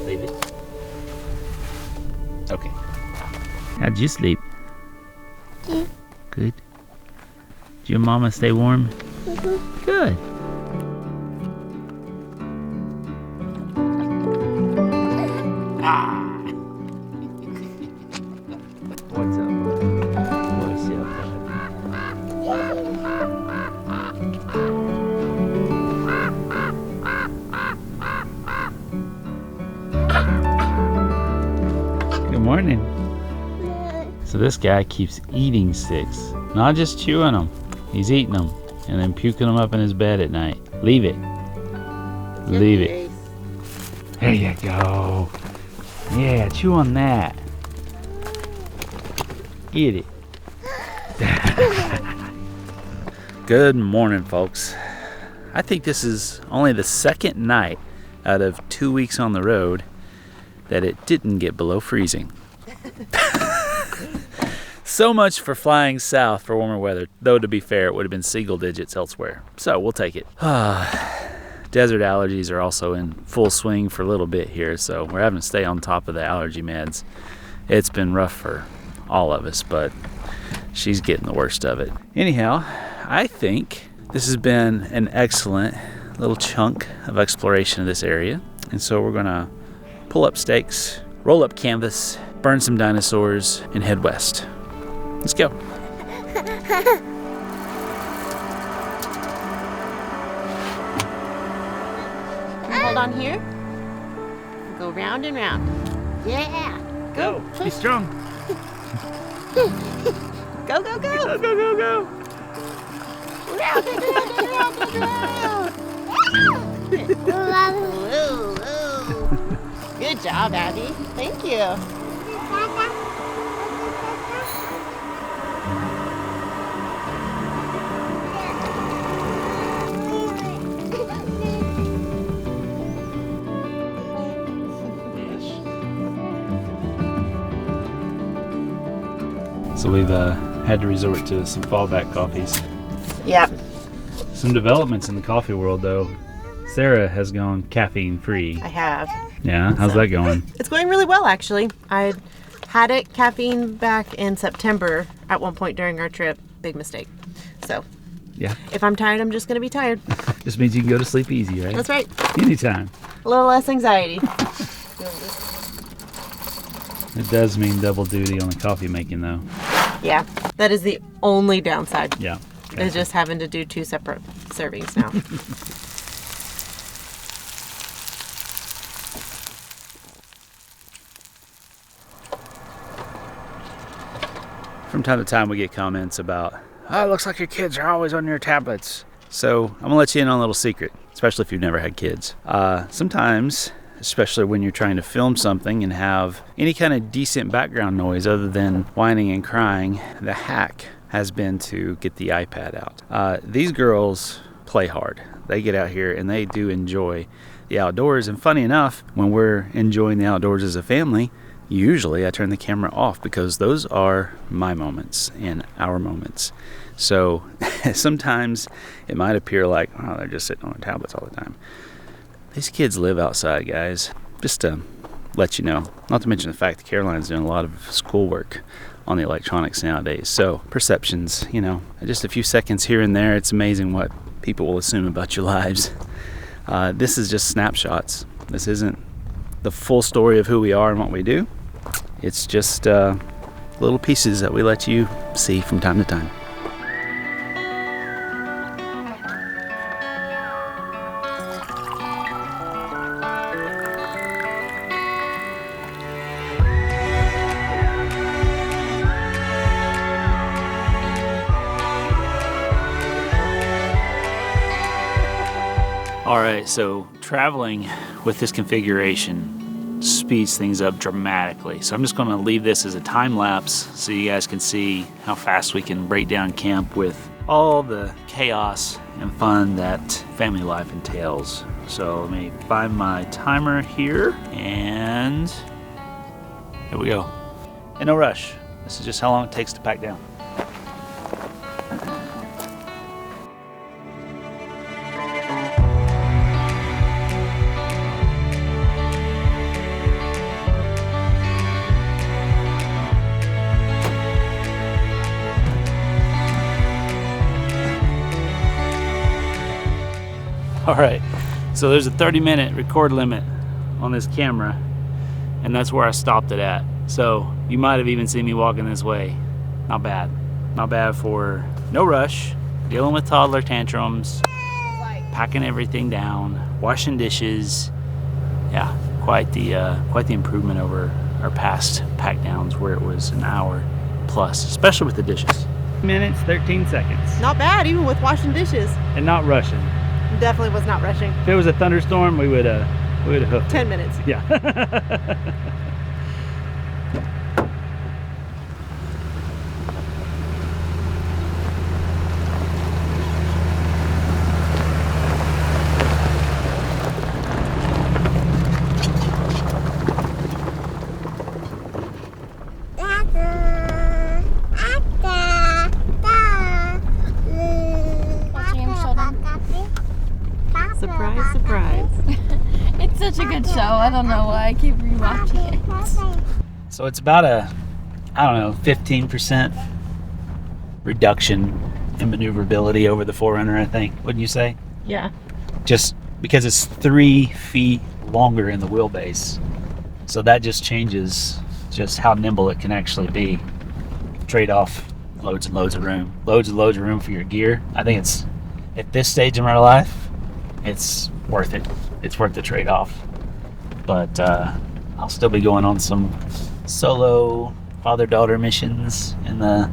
Leave it. Okay. How'd you sleep? Good. Good. Did your mama stay warm? Mm-hmm. Good. Ah. What's up? What's up, bud? Good morning. So this guy keeps eating sticks, not just chewing them. He's eating them and then puking them up in his bed at night. Leave it. Leave it. There you go. Yeah, chew on that. Get it. Good morning, folks. I think this is only the second night out of 2 weeks on the road that it didn't get below freezing. So much for flying south for warmer weather, though to be fair, it would have been single digits elsewhere. So we'll take it. Desert allergies are also in full swing for a little bit here, so we're having to stay on top of the allergy meds. It's been rough for all of us, but she's getting the worst of it. Anyhow, I think this has been an excellent little chunk of exploration of this area. And so we're gonna pull up stakes, roll up canvas, burn some dinosaurs, and head west. Let's go. Hold on here. Go round and round. Yeah. Go. Be strong. Go, go, go. Go, go, go, go. Round and round and round and round. Woo, woo. Good job, Abby. Thank you. So we've had to resort to some fallback coffees. Yep. Some developments in the coffee world, though. Sarah has gone caffeine free. I have. Yeah, how's that going? It's going really well, actually. I had it caffeine back in September at one point during our trip. Big mistake. So, Yeah. if I'm tired, I'm just going to be tired. Just means you can go to sleep easy, right? That's right. Anytime. A little less anxiety. It does mean double duty on the coffee making, though. Yeah, that is the only downside. Yeah. Is just having to do 2 separate servings now. From time to time, we get comments about, oh, it looks like your kids are always on your tablets. So I'm gonna let you in on a little secret, especially if you've never had kids. Sometimes, especially when you're trying to film something and have any kind of decent background noise other than whining and crying, the hack has been to get the iPad out. These girls play hard. They get out here and they do enjoy the outdoors. And funny enough, when we're enjoying the outdoors as a family, usually I turn the camera off because those are my moments and our moments. So sometimes it might appear like, oh, they're just sitting on their tablets all the time. These kids live outside, guys. Just to let you know. Not to mention the fact that Caroline's doing a lot of schoolwork on the electronics nowadays. So perceptions, you know, just a few seconds here and there, it's amazing what people will assume about your lives. This is just snapshots. This isn't the full story of who we are and what we do. It's just little pieces that we let you see from time to time. All right, so traveling with this configuration speeds things up dramatically. So I'm just gonna leave this as a time lapse so you guys can see how fast we can break down camp with all the chaos and fun that family life entails. So let me find my timer here, and here we go. And no rush. This is just how long it takes to pack down. All right, so there's a 30-minute record limit on this camera, and that's where I stopped it at. So you might have even seen me walking this way. Not bad. Not bad for no rush, dealing with toddler tantrums, packing everything down, washing dishes. Yeah, quite the improvement over our past pack downs where it was an hour plus, especially with the dishes. Minutes, 13 seconds. Not bad, even with washing dishes. And not rushing. Definitely was not rushing. If it was a thunderstorm, we would have hooked 10 minutes. Yeah. Surprise, surprise. It's such a good show. I don't know why I keep rewatching it. So it's about a, 15% reduction in maneuverability over the 4Runner, I think. Wouldn't you say? Yeah. Just because it's 3 feet longer in the wheelbase. So that just changes just how nimble it can actually be. Trade off loads and loads of room. Loads and loads of room for your gear. I think it's, at this stage in my life, it's worth it. It's worth the trade-off. But I'll still be going on some solo father-daughter missions in the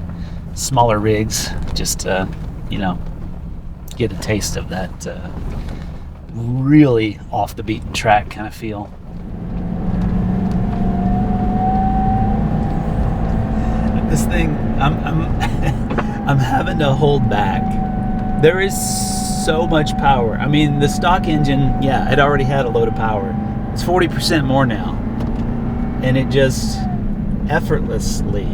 smaller rigs, just to, get a taste of that really off the beaten track kind of feel. This thing, I'm having to hold back. There is so much power. I mean, the stock engine, yeah, it already had a load of power. It's 40% more now. And it just effortlessly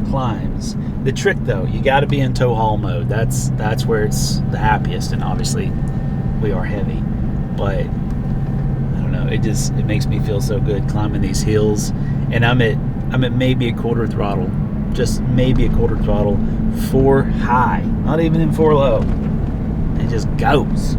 climbs. The trick though, you gotta be in tow haul mode. That's where it's the happiest, and obviously we are heavy. But I don't know, it makes me feel so good climbing these hills. And I'm at maybe a quarter throttle. Just maybe a quarter throttle, 4 high, not even in 4 low. It just goes.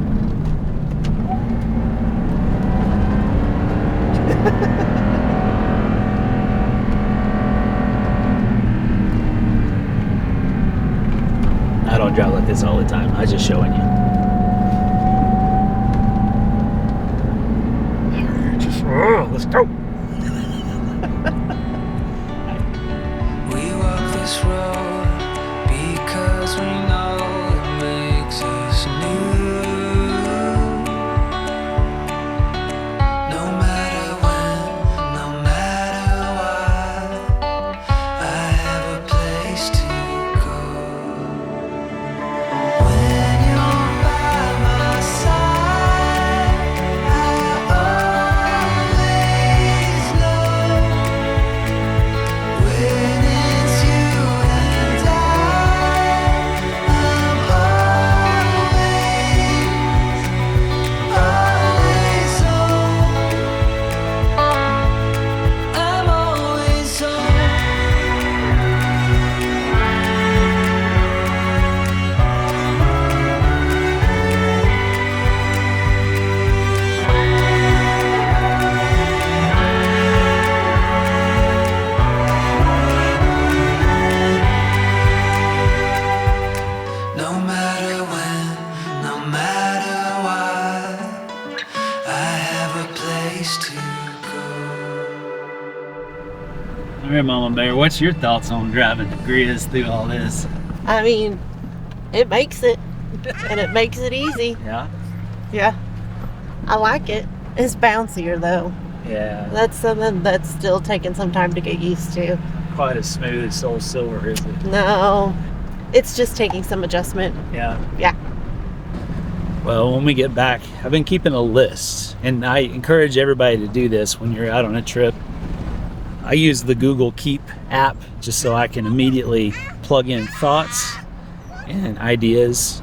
I don't drive like this all the time. I'm just showing you. Let's go. We walk this road because we know it makes us new. No matter when, no matter what, I have a place to go. When you're by my side, I always know. When it's you and I'm always on. I'm always on. No matter when, no matter what, I have a place to go. All right, Mama Bear, what's your thoughts on driving the Grizz through all this? I mean, it makes it, and it makes it easy. Yeah? Yeah. I like it. It's bouncier though. Yeah. That's something that's still taking some time to get used to. Quite as smooth as Soul Silver, is it? No, it's just taking some adjustment. Yeah. Yeah. Well, when we get back, I've been keeping a list, and I encourage everybody to do this when you're out on a trip. I use the Google Keep app just so I can immediately plug in thoughts and ideas,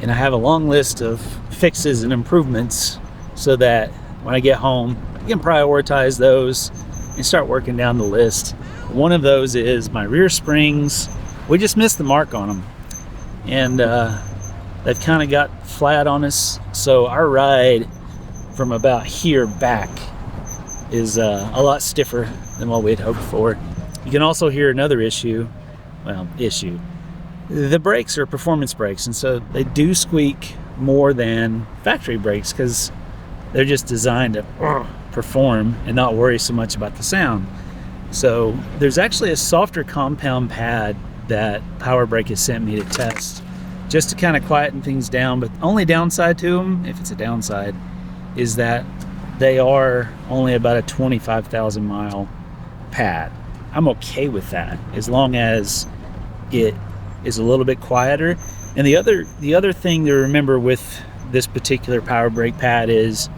and I have a long list of fixes and improvements so that when I get home, I can prioritize those and start working down the list. One of those is my rear springs. We just missed the mark on them, and they've kind of got flat on us, so our ride from about here back is a lot stiffer than what we had hoped for. You can also hear another issue. The brakes are performance brakes, and so they do squeak more than factory brakes because they're just designed to perform and not worry so much about the sound. So there's actually a softer compound pad that Power Brake has sent me to test just to kind of quieten things down. But only downside to them, if it's a downside, is that they are only about a 25,000 mile pad. I'm okay with that as long as it is a little bit quieter. And the other thing to remember with this particular Power Brake pad is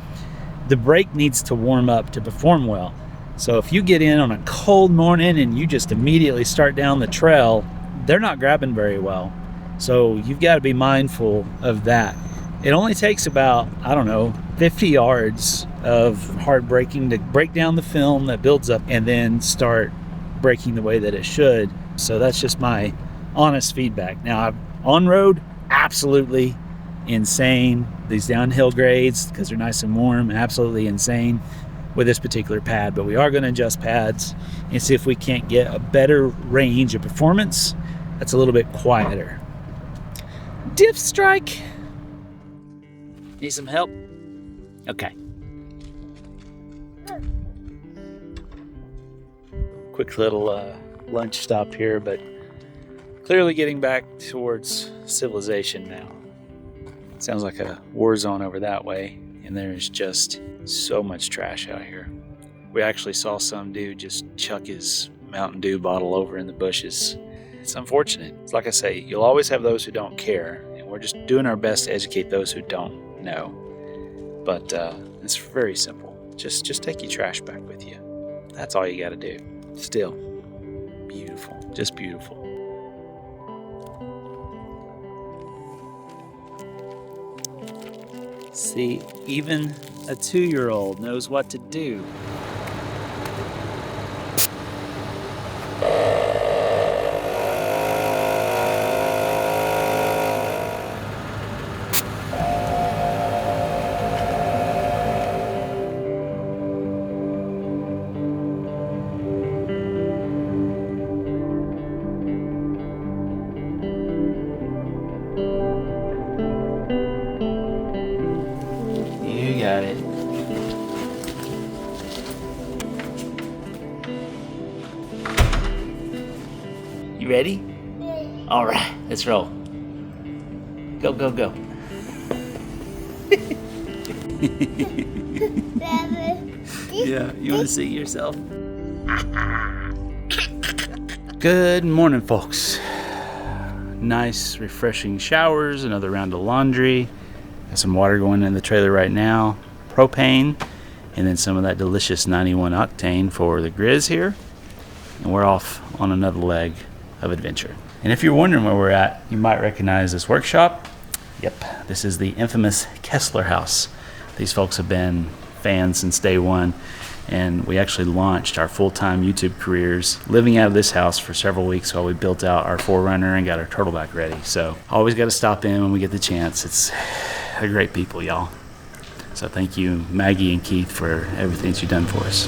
the brake needs to warm up to perform well. So if you get in on a cold morning and you just immediately start down the trail, they're not grabbing very well. So you've got to be mindful of that. It only takes about, 50 yards of hard braking to break down the film that builds up and then start braking the way that it should. So that's just my honest feedback. Now, on road, absolutely insane. These downhill grades, because they're nice and warm, absolutely insane with this particular pad. But we are going to adjust pads and see if we can't get a better range of performance that's a little bit quieter. Diff strike. Need some help? Okay. Quick little lunch stop here, but clearly getting back towards civilization now. It sounds like a war zone over that way, and there's just so much trash out here. We actually saw some dude just chuck his Mountain Dew bottle over in the bushes. It's unfortunate. It's like I say, you'll always have those who don't care, and we're just doing our best to educate those who don't know. But it's very simple. Just take your trash back with you. That's all you got to do. Still, beautiful. Just beautiful. See, even a 2-year-old knows what to do. You got it. You ready? Yeah. All right, let's roll. Go, go, go. Yeah, you want to see yourself? Good morning, folks. Nice, refreshing showers, another round of laundry. Got some water going in the trailer right now, propane, and then some of that delicious 91 octane for the Grizz here. And we're off on another leg of adventure. And if you're wondering where we're at, you might recognize this workshop. Yep, this is the infamous Kessler House. These folks have been fans since day one, and we actually launched our full-time YouTube careers living out of this house for several weeks while we built out our 4Runner and got our turtleback ready. So always got to stop in when we get the chance. They're great people, y'all. So thank you, Maggie and Keith, for everything that you've done for us.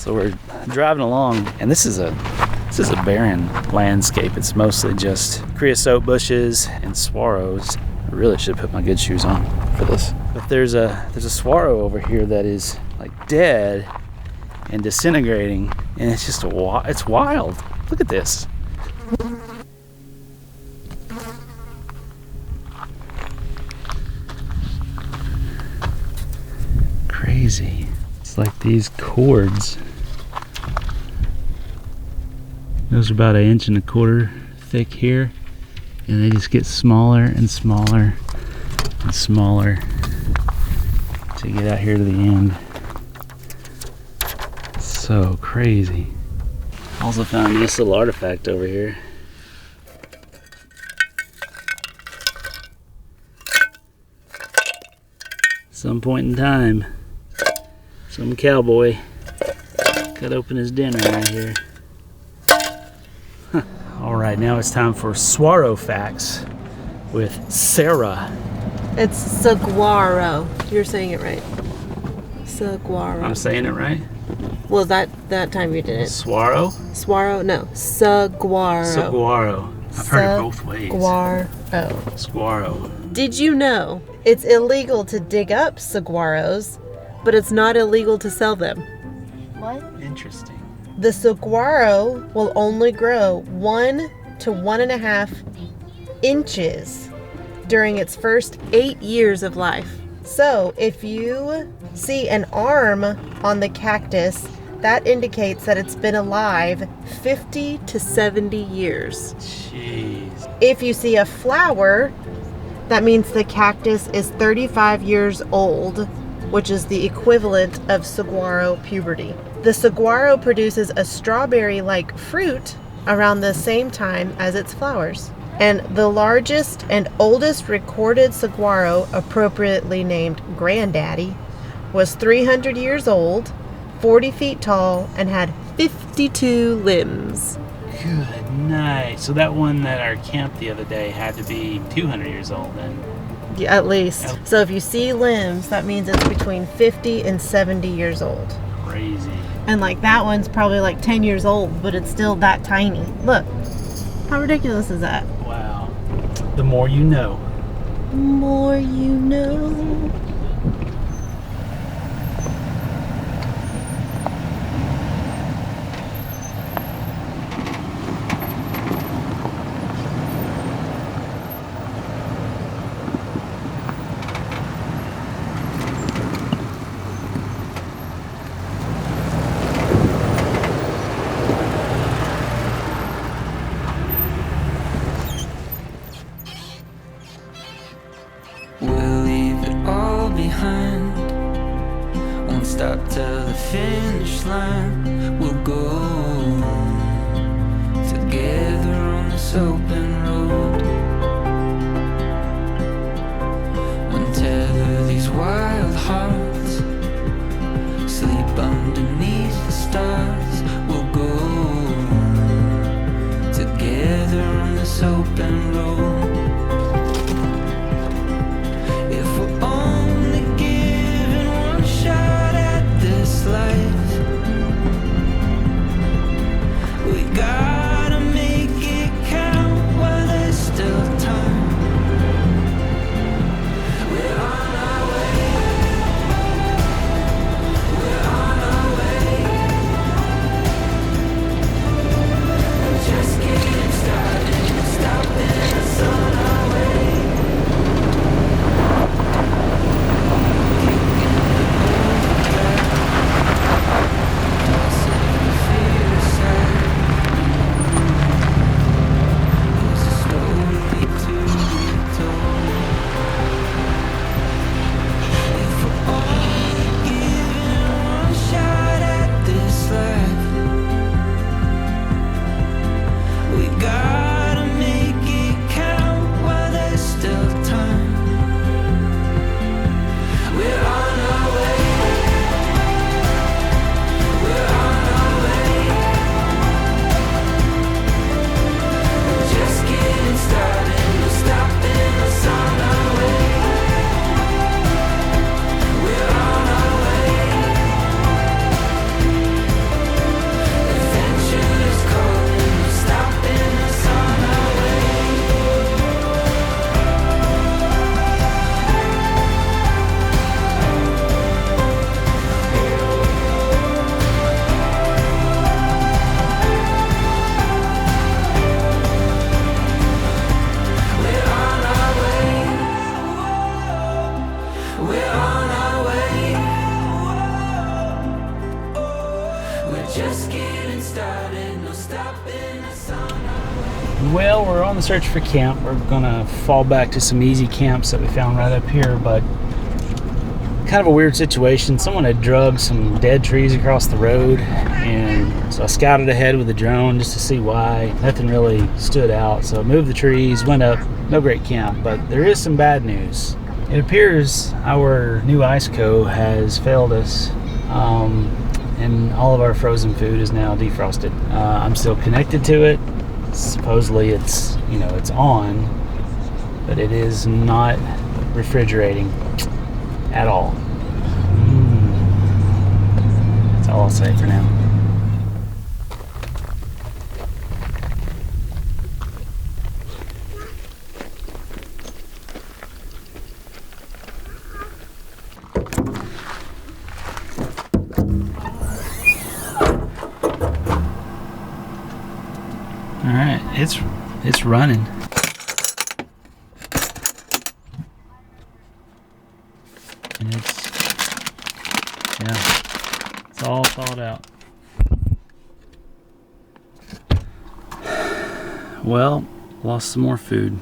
So we're driving along, and this is a barren landscape. It's mostly just creosote bushes and saguaros. I really should put my good shoes on for this. But there's a saguaro over here that is like dead and disintegrating, and it's just it's wild. Look at this. Crazy. It's like these cords. Those are about 1.25 inches thick here, and they just get smaller and smaller and smaller to get out here to the end. So crazy. Also found this little artifact over here. Some point in time, some cowboy cut open his dinner right here. All right, now it's time for saguaro facts with Sarah. It's saguaro. You're saying it right. Saguaro. I'm saying it right? Well, that time you didn't. Saguaro? Saguaro? No. Saguaro. Saguaro. I've heard it both ways. Saguaro. Saguaro. Did you know it's illegal to dig up saguaros, but it's not illegal to sell them? What? Interesting. The saguaro will only grow 1 to 1.5 inches during its first 8 years of life. So if you see an arm on the cactus, that indicates that it's been alive 50 to 70 years. Jeez. If you see a flower, that means the cactus is 35 years old, which is the equivalent of saguaro puberty. The saguaro produces a strawberry-like fruit around the same time as its flowers. And the largest and oldest recorded saguaro, appropriately named Granddaddy, was 300 years old, 40 feet tall, and had 52 limbs. Good night. So that one at our camp the other day had to be 200 years old then. Yeah, at least. So if you see limbs, that means it's between 50 and 70 years old. Crazy. And like that one's probably like 10 years old, but it's still that tiny. Look, how ridiculous is that? Wow. The more you know. More you know. We'll leave it all behind. Won't stop till the finish line. We'll go together on this open road. Untether these wild hearts. Sleep underneath the stars. We'll go together on this open road. Just getting started, no stopping us on. Well, we're on the search for camp. We're gonna fall back to some easy camps that we found right up here, but kind of a weird situation. Someone had drugged some dead trees across the road, and so I scouted ahead with the drone just to see why. Nothing really stood out, so I moved the trees, went up. No great camp, but there is some bad news. It appears our new ice co has failed us, and all of our frozen food is now defrosted. I'm still connected to it. Supposedly it's on, but it is not refrigerating at all. That's all I'll say for now. All right, it's running. And it's all thawed out. Well, lost some more food.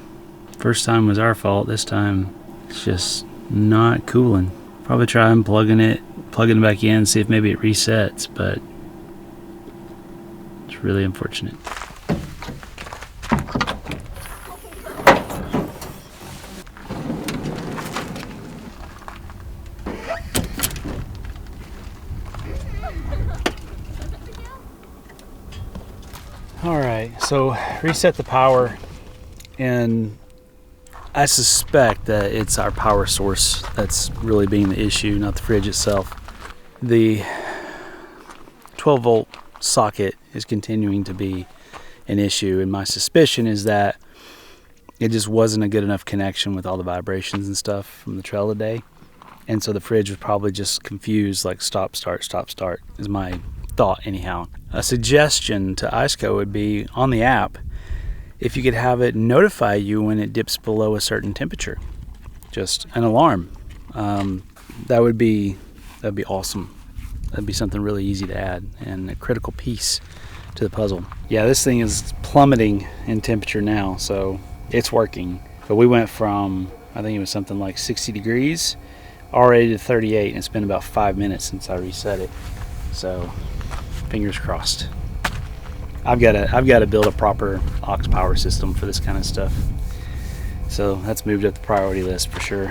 First time was our fault. This time it's just not cooling. Probably try unplugging it, plugging it back in, see if maybe it resets, but it's really unfortunate. Alright, so reset the power, and I suspect that it's our power source that's really being the issue, not the fridge itself. The 12 volt socket is continuing to be an issue, and my suspicion is that it just wasn't a good enough connection with all the vibrations and stuff from the trail today, and so the fridge was probably just confused, like stop start is my thought anyhow. A suggestion to IceCo would be on the app, if you could have it notify you when it dips below a certain temperature, just an alarm. That would be awesome. That'd be something really easy to add and a critical piece to the puzzle. Yeah, this thing is plummeting in temperature now, so it's working. But we went from, I think it was something like 60 degrees already to 38, and it's been about 5 minutes since I reset it. So fingers crossed. I've got to build a proper aux power system for this kind of stuff. So that's moved up the priority list for sure.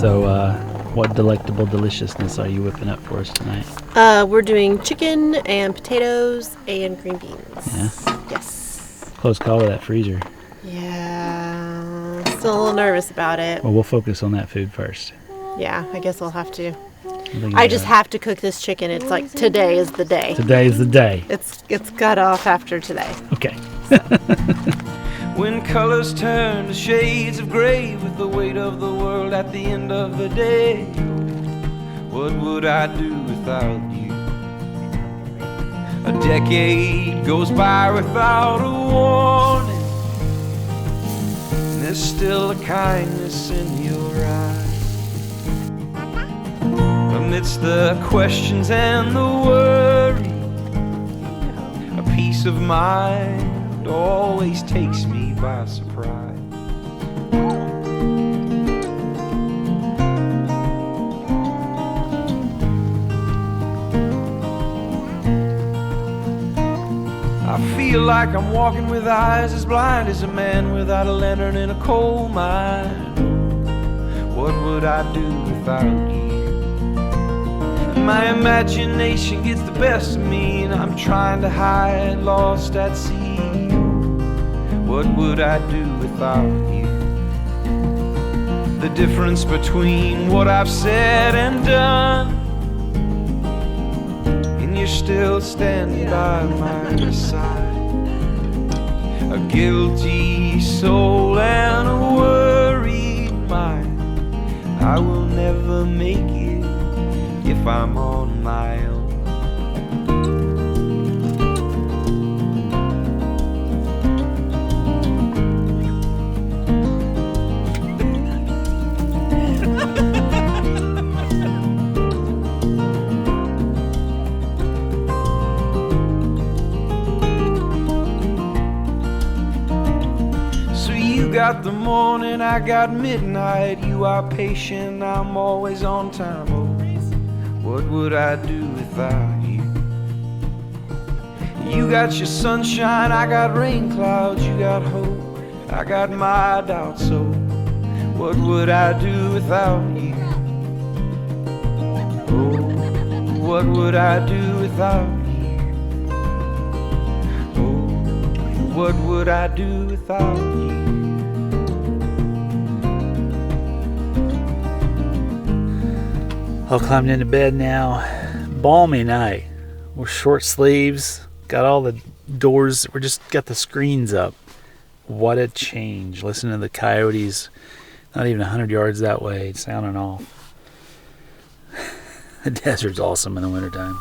So, what delectable deliciousness are you whipping up for us tonight? We're doing chicken and potatoes and green beans. Yeah? Yes. Close call with that freezer. Yeah. Still a little nervous about it. Well, we'll focus on that food first. Yeah, I guess I'll have to. I just have to cook this chicken. It's like today is the day. Today is the day. It's cut off after today. Okay. When colors turn to shades of gray, with the weight of the world at the end of the day, what would I do without you? A decade goes by without a warning, and there's still a kindness in your eyes. Amidst the questions and the worry, a peace of mind always takes me by surprise. I feel like I'm walking with eyes as blind as a man without a lantern in a coal mine. What would I do without you? My imagination gets the best of me, and I'm trying to hide, lost at sea. What would I do without you? the difference between what I've said and done. And you're still standing by my side. A guilty soul and a worried mind. I will never make it if I'm on my own. You got the morning, I got midnight. You are patient, I'm always on time. Oh, what would I do without you? You got your sunshine, I got rain clouds. You got hope, I got my doubts. So what would I do without you? Oh, what would I do without you? Oh, what would I do without you? All climbed into bed now. Balmy night. We're short sleeves. Got all the doors. We just got the screens up. What a change. Listen to the coyotes. Not even 100 yards that way. Sounding off. The desert's awesome in the wintertime.